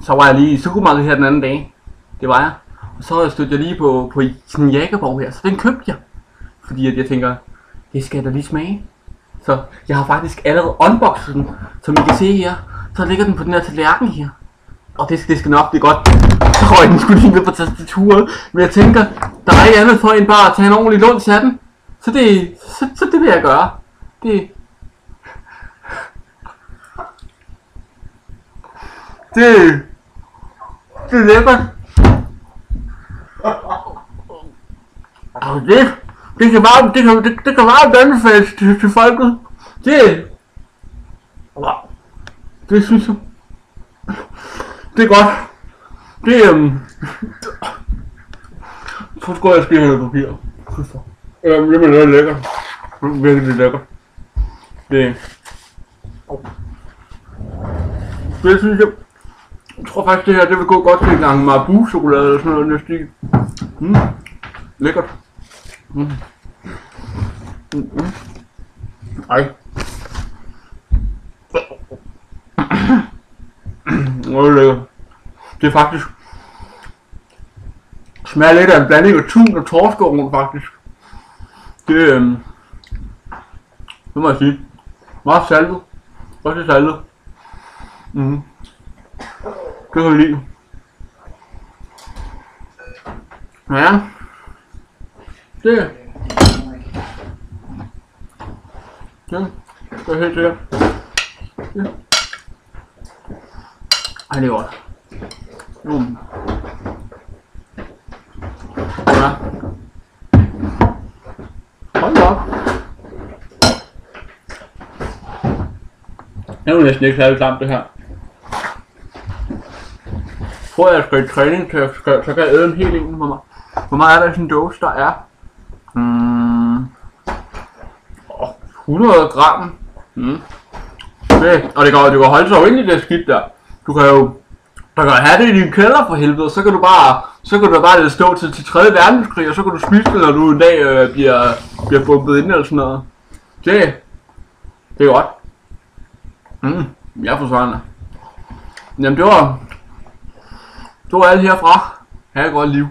Så var jeg lige i supermarkedet her den anden dag. Det var jeg. Og så stødte jeg lige på sådan en Jägerborg her. Så den købte jeg. Fordi at jeg tænker, det skal da lige smage. Så jeg har faktisk allerede unboxet den. Som I kan se her. Så ligger den på den her tallerken her. Og det skal nok blive godt. Så røg den skulle lige ned på tastaturet. Men jeg tænker, der er ikke andet for end bare at tage en ordentlig lunds af den. Så det vil jeg gøre. Det er lækkert. Og det kan varmt anbefales til folket. Det synes jeg. Det er godt. Så skulle jeg spille noget papir. Det er lidt lækkert. Virkelig lækkert. Det synes jeg. Jeg tror faktisk det her, det vil gå godt til en gang Marabu chokolade eller sådan noget næste. Lækkert. Ej. Det er lækkert. Det er faktisk smager lidt af en blanding af tun og torskeovn faktisk. Det må jeg sige. Meget saltet. Også saltet. Det kan vi lide. Ja. Det er helt sikkert. Ej, det er godt. Ja. Hold da op. Det er jo næsten ikke særlig klamt det her. Tror jeg skal i træning til så kan jeg æde en hel en for mig. Hvor meget er der i sådan en dåse? Der er 100 gram. Og det kan holde sig jo ind i det skidt der. Du kan jo have det i din kælder for helvede, så kan du bare lade stå til 3. verdenskrig, og så kan du spise det, når du en dag bliver bumpet ind eller sådan noget. Det er godt. Jeg er forsvarende. Jamen det var alt herfra. Ha' et godt liv.